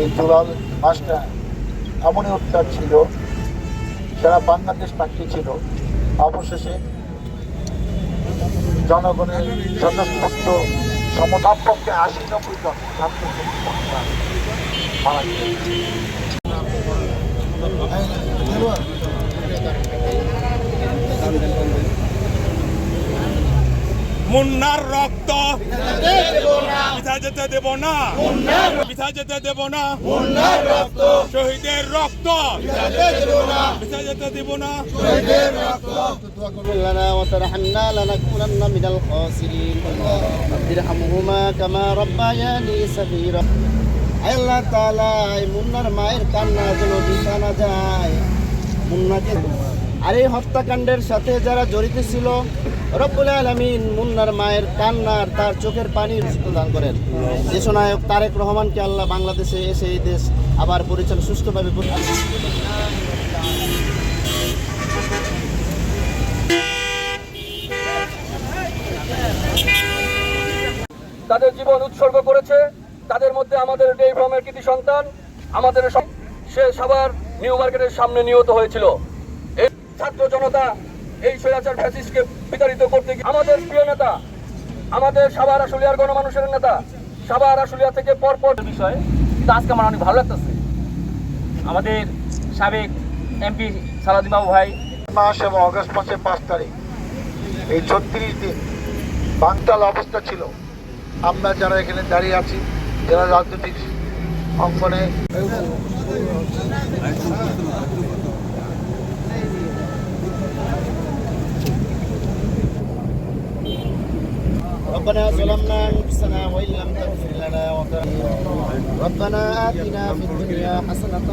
এই জুলাল মাসটা এমনই উত্তাপ ছিল, সারা বাংলাদেশ তাকিয়েছিল। অবশেষে জনগণের স্বতঃস্ফূর্ত সমতাপক্ষে ৮০-৯০ জন ছাত্র মারা গেছে। মুন্নার রক্ত পিতা যেতে দেব না, পিতা যেতে দেব না, শহীদের রক্ত পিতা যেতে দেব না। لنا وترحمنا لنكونن من الخاسرين رب ارحمهما كما ربياني صغيرا। আল্লাহ তাআলা এই মুন্নার মায়ের কান্না যেন বৃথা না যায়। মুন্নাকে আর এই হত্যাকাণ্ডের সাথে যারা জড়িত ছিল, রব্বুল আলামিন মুন্নার মায়ের কান্নার তার চোখের পানির দান করেন। দেশনায়ক তারেক রহমানকে আল্লাহ বাংলাদেশে এসে এই দেশ আবার পরিচালনা সুষ্ঠুভাবে তাদের জীবন উৎসর্গ করেছে। তাদের মধ্যে আমাদের ডেই ফ্রমের কৃতি সন্তান আমাদের সে সাভার নিউ মার্কেটের সামনে নিহত হয়েছিল। এই ছাত্র জনতা এই স্বৈরাচার ফ্যাসিস্টকে বিতাড়িত করতে গিয়ে আমাদের প্রিয় নেতা, আমাদের সাভার আশুলিয়ার গণমানুষের নেতা, সাভার আশুলিয়া থেকে পরপর বিষয় কিন্তু আজকে আমার অনেক ভালো লাগতেছে। আমাদের সাবেক এমপি সালাউদ্দিন বাবু ভাই মাস এবং অগস্ট মাসের 5 তারিখ এই 36 দিন বানচাল অবস্থা ছিল। আমরা যারা এখানে দাঁড়িয়ে আছি, যারা রাজনৈতিক অঙ্গনে ربنا ظلمنا أنفسنا وإن لم تغفر لنا وترحمنا ربنا آتنا في الدنيا حسنة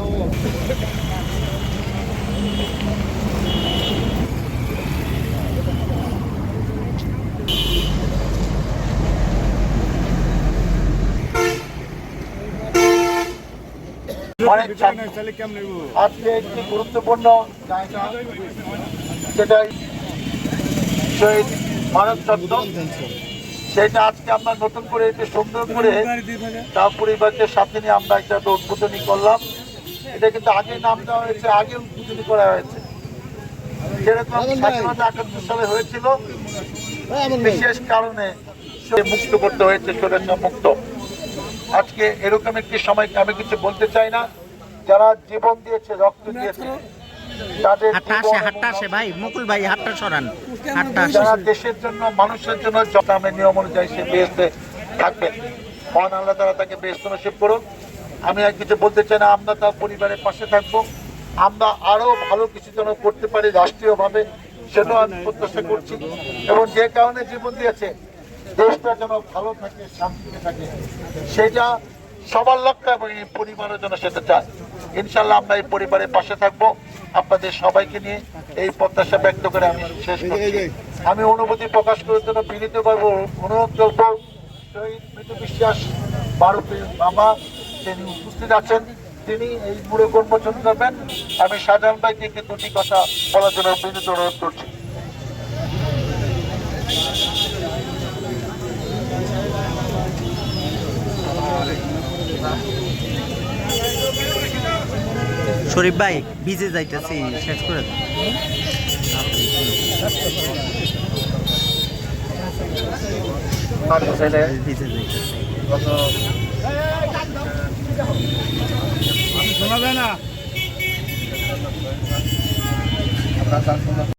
আজকে একটি গুরুত্বপূর্ণ জায়গা, সেটা শহীদ মানব চত্বর। সেটা আজকে আমরা নতুন করে একটু সুন্দর করে তার পরিবারকে সাথে নিয়ে আমরা একটা উদ্বোধনী করলাম। এটা কিন্তু আগে নাম দেওয়া হয়েছে, আগে উদ্বোধনী করা হয়েছে। যেরকম স্বাধীনতা ৭৮ সালে হয়েছিল, বিশেষ কারণে মুক্ত করতে হয়েছে, স্বৈরাচার মুক্ত। আজকে এরকম একটি সময় আমি কিছু বলতে চাই না। যারা জীবন দিয়েছে, রক্ত দিয়েছে, তাদের যারা দেশের জন্য, মানুষের জন্য জটামের নিয়ম অনুযায়ী সে বেহেশতে থাকবেন, মহান আল্লাহ তাআলা তাকে বেহেশত নসিব করুন। আমি আর কিছু বলতে চাই না। আমরা তার পরিবারের পাশে থাকবো। আমরা আরো ভালো কিছু যেন করতে পারি রাষ্ট্রীয়ভাবে, সেটাও আমি প্রত্যাশা করছি। এবং যে কারণে জীবন দিয়েছে, দেশটা যেন ভালো থাকে, শান্তিতে থাকে, সেটা সবার লক্ষ্য এবং এই পরিবারের জন্য সেটা চায়। ইনশাল্লাহ আমরা এই পরিবারের পাশে থাকবো। আপনাদের সবাইকে নিয়ে এই প্রত্যাশা ব্যক্ত করে আমি শেষ করছি। আমি অনুভূতি প্রকাশ করার জন্য বিনীতভাবে অনুরোধ করব শহীদ মৃত্যু বিশ্বাস বারুপের বাবা, তিনি উপস্থিত আছেন, তিনি এই মুড়ে উন্মোচন করবেন। আমি শাহজাহান ভাইকে একটি দুটি কথা বলার জন্য বিনীত অনুরোধ করছি। শরীফ ভাই ভিজে যাইতেছি, শেষ করে ভিজে যাইতেছি। শোনা যায় না।